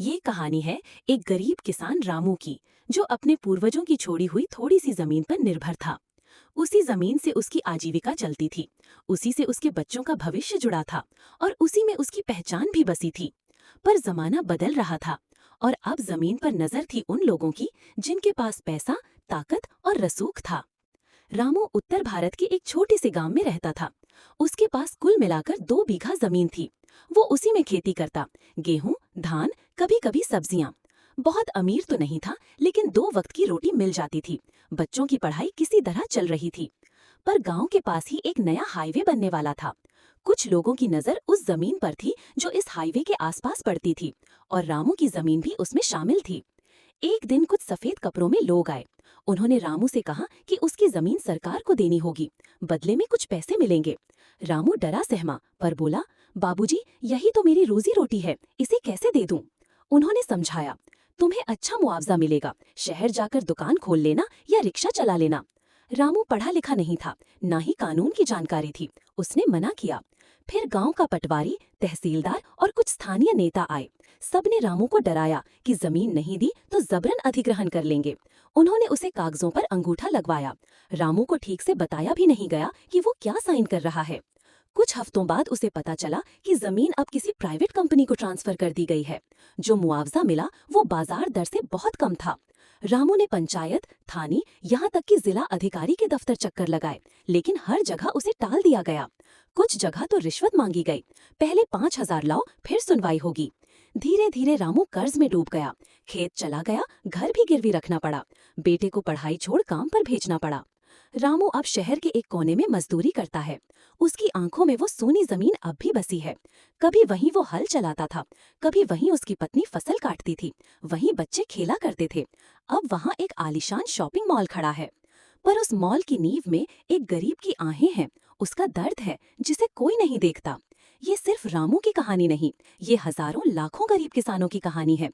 ये कहानी है एक गरीब किसान रामू की, जो अपने पूर्वजों की छोड़ी हुई थोड़ी सी जमीन पर निर्भर था। उसी जमीन से उसकी आजीविका चलती थी, उसी से उसके बच्चों का भविष्य जुड़ा था और उसी में उसकी पहचान भी बसी थी। पर जमाना बदल रहा था और अब जमीन पर नजर थी उन लोगों की जिनके पास पैसा, ताकत और रसूख था। रामू उत्तर भारत के एक छोटे से गांव में रहता था। उसके पास कुल मिलाकर 2 बीघा जमीन थी। वो उसी में खेती करता, गेहूं, धान, कभी कभी सब्जियां। बहुत अमीर तो नहीं था, लेकिन 2 वक्त की रोटी मिल जाती थी। बच्चों की पढ़ाई किसी तरह चल रही थी। पर गांव के पास ही एक नया हाईवे बनने वाला था। कुछ लोगों की नजर उस जमीन पर थी जो इस हाईवे के आसपास पड़ती थी, और रामू की जमीन भी उसमें शामिल थी। एक दिन कुछ सफेद कपड़ों में लोग आए। उन्होंने रामू से कहा कि उसकी जमीन सरकार को देनी होगी, बदले में कुछ पैसे मिलेंगे। रामू डरा सहमा पर बोला, बाबूजी, यही तो मेरी रोजी रोटी है, इसे कैसे दे दूं? उन्होंने समझाया, तुम्हें अच्छा मुआवजा मिलेगा, शहर जाकर दुकान खोल लेना या रिक्शा चला लेना। रामू पढ़ा लिखा नहीं था, ना ही कानून की जानकारी थी। उसने मना किया। फिर गांव का पटवारी, तहसीलदार और कुछ स्थानीय नेता आए। सबने रामू को डराया कि जमीन नहीं दी तो जबरन अधिग्रहण कर लेंगे। उन्होंने उसे कागजों पर अंगूठा लगवाया। रामू को ठीक से बताया भी नहीं गया कि वो क्या साइन कर रहा है। कुछ हफ्तों बाद उसे पता चला कि जमीन अब किसी प्राइवेट कंपनी को ट्रांसफर कर दी गई है। जो मुआवजा मिला वो बाजार दर से बहुत कम था। रामू ने पंचायत, थाने, यहाँ तक कि जिला अधिकारी के दफ्तर चक्कर लगाए, लेकिन हर जगह उसे टाल दिया गया। कुछ जगह तो रिश्वत मांगी गई, पहले 5,000 लाओ फिर सुनवाई होगी। धीरे धीरे रामू कर्ज में डूब गया। खेत चला गया, घर भी गिरवी रखना पड़ा। बेटे को पढ़ाई छोड़ काम पर भेजना पड़ा। रामू अब शहर के एक कोने में मजदूरी करता है। उसकी आंखों में वो सोनी जमीन अब भी बसी है। कभी वहीं वो हल चलाता था, कभी वहीं उसकी पत्नी फसल काटती थी, वहीं बच्चे खेला करते थे। अब वहाँ एक आलीशान शॉपिंग मॉल खड़ा है, पर उस मॉल की नींव में एक गरीब की आहें हैं, उसका दर्द है जिसे कोई नहीं देखता। ये सिर्फ रामू की कहानी नहीं, ये हजारों लाखों गरीब किसानों की कहानी है,